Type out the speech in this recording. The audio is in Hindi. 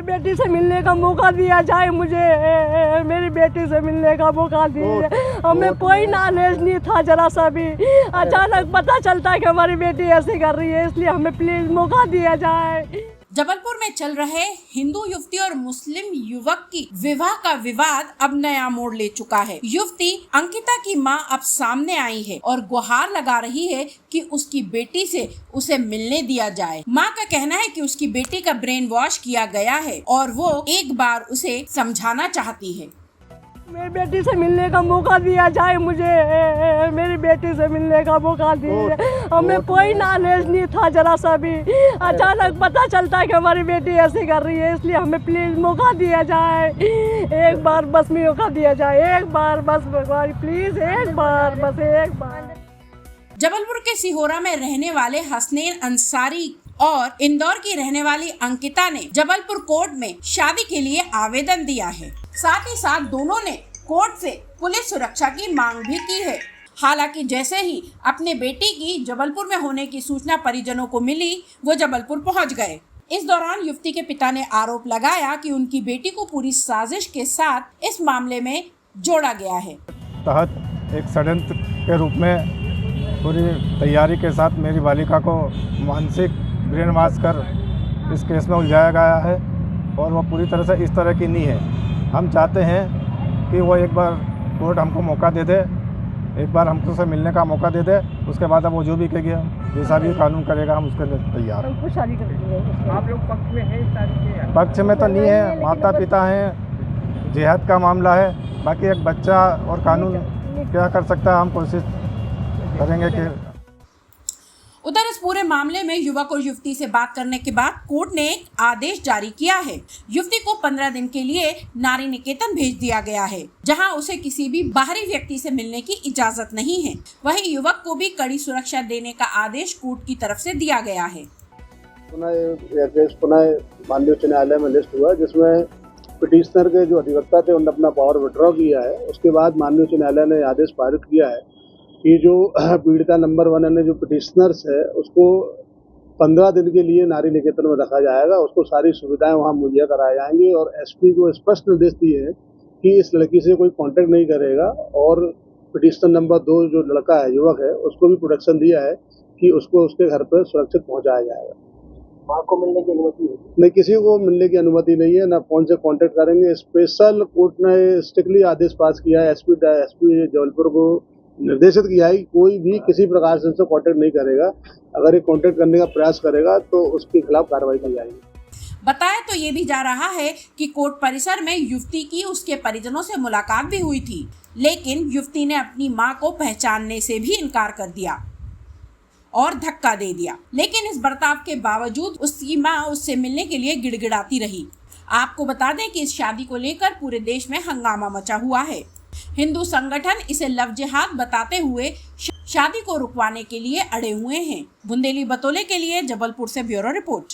मेरी बेटी से मिलने का मौका दिया जाए, मुझे मेरी बेटी से मिलने का मौका दिया। हमें कोई नॉलेज नहीं था जरा सा भी, अचानक पता चलता है कि हमारी बेटी ऐसे कर रही है, इसलिए हमें प्लीज मौका दिया जाए। जबलपुर में चल रहे हिंदू युवती और मुस्लिम युवक की विवाह का विवाद अब नया मोड़ ले चुका है। युवती अंकिता की मां अब सामने आई है और गुहार लगा रही है कि उसकी बेटी से उसे मिलने दिया जाए। मां का कहना है कि उसकी बेटी का ब्रेन वॉश किया गया है और वो एक बार उसे समझाना चाहती है। मेरी बेटी से मिलने का मौका दिया जाए, मुझे मेरी बेटी से मिलने का मौका दिया। हमें कोई नॉलेज नहीं था जरा सा भी, अचानक पता चलता है कि हमारी बेटी ऐसे कर रही है, इसलिए हमें प्लीज मौका दिया जाए। एक बार बस मौका दिया जाए, एक बार बस भगवान प्लीज, एक बार बस एक बार। जबलपुर के सिहोरा में रहने वाले हसनैन अंसारी और इंदौर की रहने वाली अंकिता ने जबलपुर कोर्ट में शादी के लिए आवेदन दिया है। साथ ही साथ दोनों ने कोर्ट से पुलिस सुरक्षा की मांग भी की है। हालांकि जैसे ही अपने बेटी की जबलपुर में होने की सूचना परिजनों को मिली, वो जबलपुर पहुंच गए। इस दौरान युवती के पिता ने आरोप लगाया कि उनकी बेटी को पूरी साजिश के साथ इस मामले में जोड़ा गया है। तहत एक षड्यंत्र के रूप में पूरी तैयारी के साथ मेरी बालिका को मानसिक ब्रेन वॉश कर इस केस में उलझाया गया है और वो पूरी तरह से इस तरह की नहीं है। हम चाहते हैं कि वो एक बार कोर्ट हमको मौका दे दे, एक बार हमको से मिलने का मौका दे दे, उसके बाद अब वो जो भी कहेगा, जैसा भी कानून करेगा हम उसके लिए तैयार हैं। शादी करेंगे। आप लोग पक्ष में हैं शादी के? पक्ष में तो नहीं है, माता पिता हैं, जिहाद का मामला है, बाकी एक बच्चा और कानून क्या कर सकता है, हम कोशिश करेंगे कि। उधर इस पूरे मामले में युवक और युवती से बात करने के बाद कोर्ट ने एक आदेश जारी किया है। युवती को 15 दिन के लिए नारी निकेतन भेज दिया गया है, जहां उसे किसी भी बाहरी व्यक्ति से मिलने की इजाजत नहीं है। वहीं युवक को भी कड़ी सुरक्षा देने का आदेश कोर्ट की तरफ से दिया गया है। पुनः माननीय उच्च न्यायालय में लिस्ट हुआ, जिसमें पिटिशनर के जो अधिवक्ता थे उन्होंने अपना पावर विड्रॉ किया है। उसके बाद माननीय उच्च न्यायालय ने आदेश पारित किया है कि जो पीड़िता नंबर 1 यानी जो पिटिशनर्स है उसको 15 दिन के लिए नारी निकेतन में रखा जाएगा। उसको सारी सुविधाएं वहां मुहैया कराई जाएंगी और एसपी को स्पष्ट निर्देश दिए हैं कि इस लड़की से कोई कांटेक्ट नहीं करेगा। और पिटिशनर नंबर 2 जो लड़का है, युवक है, उसको भी प्रोटेक्शन दिया है कि उसको उसके घर पर सुरक्षित पहुंचाया जाएगा। माँ को मिलने की अनुमति है? नहीं, किसी को मिलने की अनुमति नहीं है, ना फोन से कांटेक्ट करेंगे। स्पेशल कोर्ट ने स्ट्रिक्टली आदेश पास किया है, एसपी जबलपुर को निर्देशित किया है कि कोई भी किसी प्रकार से उनसे कांटेक्ट नहीं करेगा। अगर ये कांटेक्ट करने का प्रयास करेगा तो उसके खिलाफ कार्रवाई की जाएगी। बताया तो ये भी जा रहा है कि कोर्ट परिसर में युवती की उसके परिजनों से मुलाकात भी हुई थी, लेकिन युवती ने अपनी मां को पहचानने से भी इनकार कर दिया और धक्का दे दिया। लेकिन इस बर्ताव के बावजूद उसकी मां उससे मिलने के लिए गिड़गिड़ाती रही। आपको बता दें कि इस शादी को लेकर पूरे देश में हंगामा मचा हुआ है। हिंदू संगठन इसे लव जिहाद बताते हुए शादी को रुकवाने के लिए अड़े हुए हैं। बुंदेली बतौले के लिए जबलपुर से ब्यूरो रिपोर्ट।